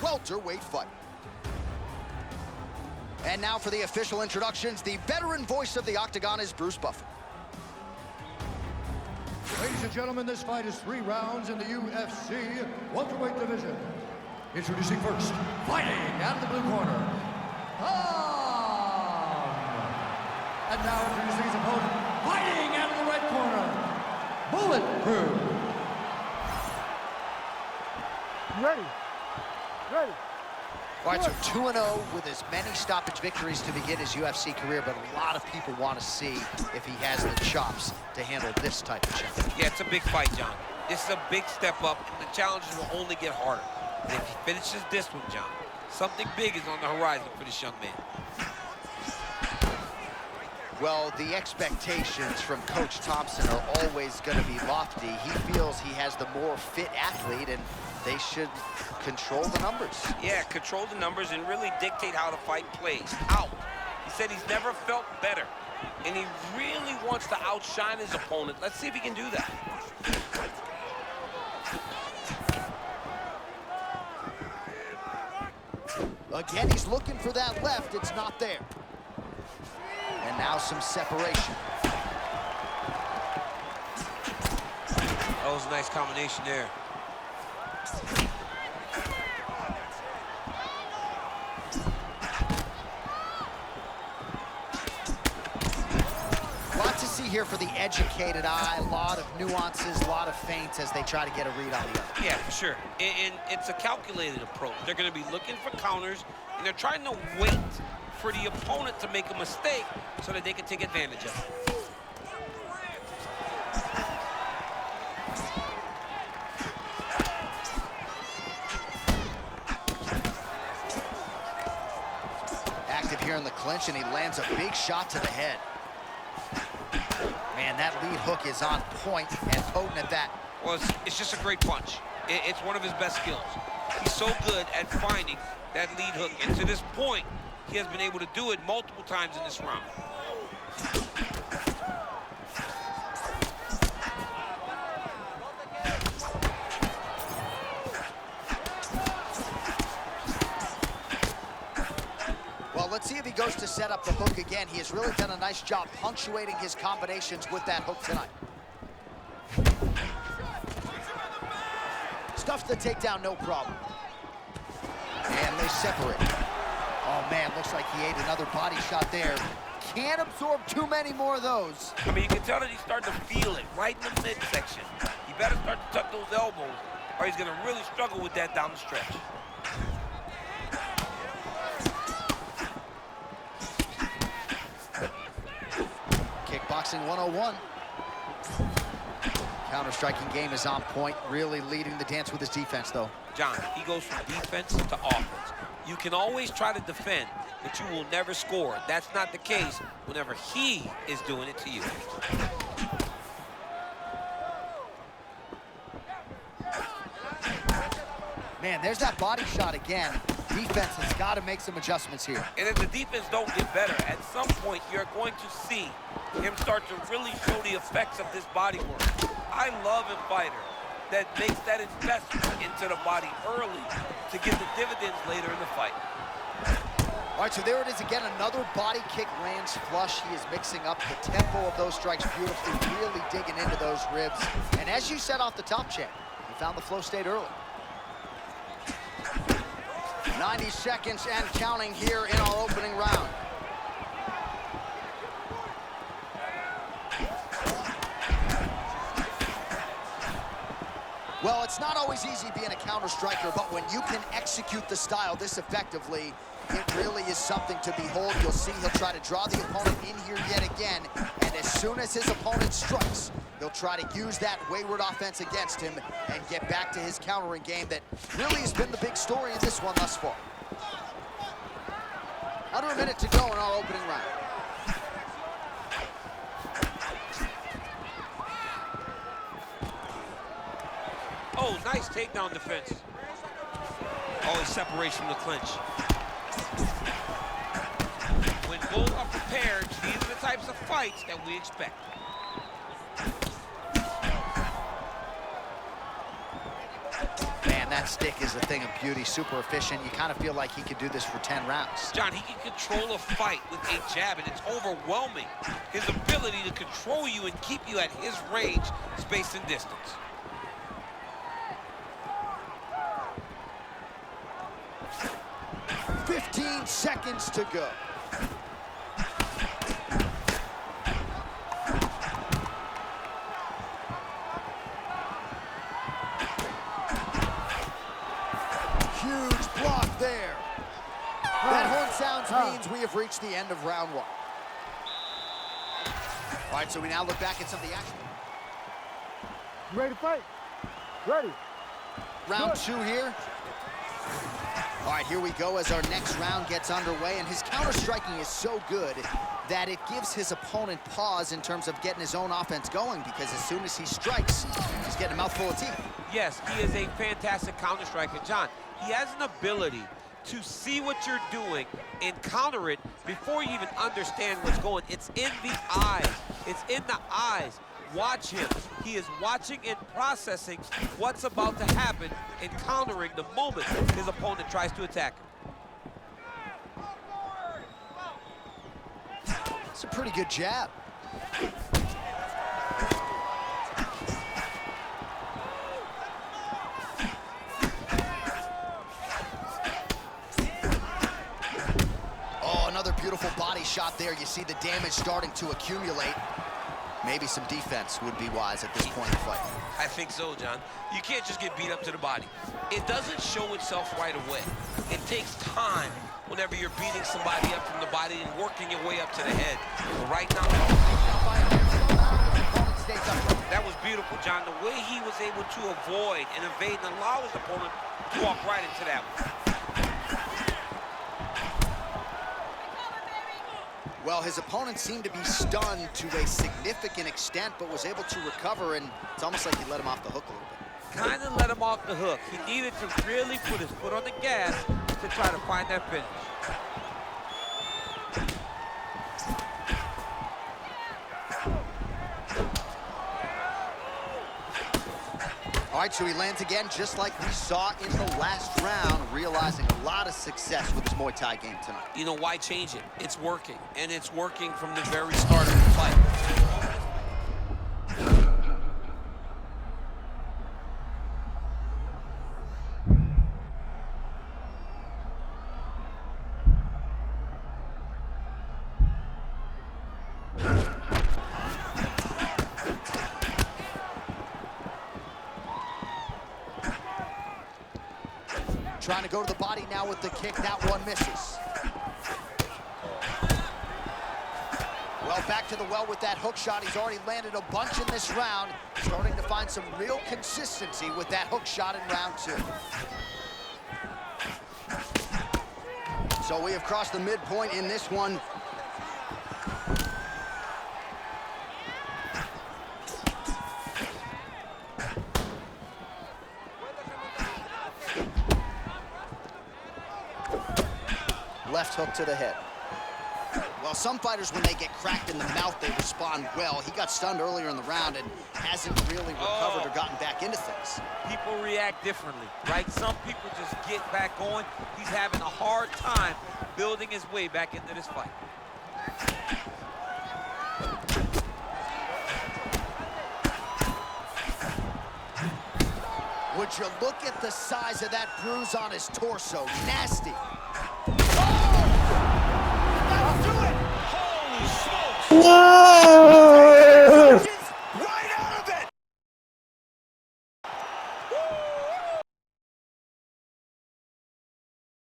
welterweight fight. And now for the official introductions, the veteran voice of the Octagon is Bruce Buffer. Ladies and gentlemen, this fight is 3 rounds in the UFC welterweight division. Introducing first, fighting out of the blue corner, and now introducing his opponent, fighting out of the red corner, Bulletproof. Ready. Ready. All right, so 2-0 with as many stoppage victories to begin his UFC career, but a lot of people want to see if he has the chops to handle this type of challenge. Yeah, it's a big fight, John. This is a big step up, and the challenges will only get harder. And if he finishes this one, John, something big is on the horizon for this young man. Well, the expectations from Coach Thompson are always going to be lofty. He feels he has the more fit athlete, and they should control the numbers. Yeah, control the numbers and really dictate how the fight plays. Out. He said he's never felt better, and he really wants to outshine his opponent. Let's see if he can do that. Again, he's looking for that left. It's not there. And now some separation. That was a nice combination there. Lot to see here for the educated eye. A lot of nuances, a lot of feints as they try to get a read on the other. Yeah, for sure. And it's a calculated approach. They're going to be looking for counters, and they're trying to wait for the opponent to make a mistake so that they can take advantage of it. Active here in the clinch, and he lands a big shot to the head. Man, that lead hook is on point and potent at that. Well, it's just a great punch. It's one of his best skills. He's so good at finding that lead hook, and to this point, he has been able to do it multiple times in this round. Well, let's see if he goes to set up the hook again. He has really done a nice job punctuating his combinations with that hook tonight. Stuffs the takedown, no problem. And they separate. Oh, man, looks like he ate another body shot there. Can't absorb too many more of those. I mean, you can tell that he's starting to feel it right in the midsection. He better start to tuck those elbows, or he's going to really struggle with that down the stretch. Kickboxing 101. Counter-striking game is on point, really leading the dance with his defense, though. John, he goes from defense to offense. You can always try to defend, but you will never score. That's not the case whenever he is doing it to you. Man, there's that body shot again. Defense has got to make some adjustments here. And if the defense don't get better, at some point you're going to see him start to really show the effects of this body work. I love a fighter that makes that investment into the body early to get the dividends later in the fight. All right, so there it is again. Another body kick lands flush. He is mixing up the tempo of those strikes beautifully, really digging into those ribs. And as you said off the top, champ, he found the flow state early. 90 seconds and counting here in our opening round. Well, it's not always easy being a counter striker, but when you can execute the style this effectively, it really is something to behold. You'll see he'll try to draw the opponent in here yet again, and as soon as his opponent strikes, he'll try to use that wayward offense against him and get back to his countering game that really has been the big story in this one thus far. Under a minute to go in our opening round. Oh, nice takedown defense. Always separation from the clinch. When both are prepared, these are the types of fights that we expect. that stick is a thing of beauty, super efficient. You kind of feel like he could do this for 10 rounds. John, he can control a fight with a jab, and it's overwhelming. His ability to control you and keep you at his range, space, and distance. "15 seconds to go." Huge block there. That horn sounds means we have reached the end of round 1. All right, so we now look back at some of the action. You ready to fight? Ready. Round 2 here. All right, here we go as our next round gets underway, and his counter-striking is so good that it gives his opponent pause in terms of getting his own offense going, because as soon as he strikes, he's getting a mouthful of teeth. Yes, he is a fantastic counter striker. John, he has an ability to see what you're doing and counter it before you even understand what's going. It's in the eyes. It's in the eyes. Watch him. He is watching and processing what's about to happen and countering the moment his opponent tries to attack him. It's a pretty good jab. Oh, another beautiful body shot there. You see the damage starting to accumulate. Maybe some defense would be wise at this point in the fight. I think so, John. You can't just get beat up to the body. It doesn't show itself right away. It takes time whenever you're beating somebody up from the body and working your way up to the head. But right now, that was beautiful, John. The way he was able to avoid and evade and allow his opponent to walk right into that one. Well, his opponent seemed to be stunned to a significant extent, but was able to recover, and it's almost like he let him off the hook a little bit. Kind of let him off the hook. He needed to really put his foot on the gas to try to find that finish. All right, so he lands again, just like we saw in the last round, realizing a lot of success with his Muay Thai game tonight. You know, why change it? It's working, and it's working from the very start of the fight. Trying to go to the body now with the kick. That one misses. Well, back to the well with that hook shot. He's already landed a bunch in this round. Starting to find some real consistency with that hook shot in round 2. So we have crossed the midpoint in this one. Left hook to the head. Well, some fighters, when they get cracked in the mouth, they respond well. He got stunned earlier in the round and hasn't really recovered or gotten back into things. People react differently, right? Some people just get back going. He's having a hard time building his way back into this fight. Would you look at the size of that bruise on his torso? Nasty. Holy smokes!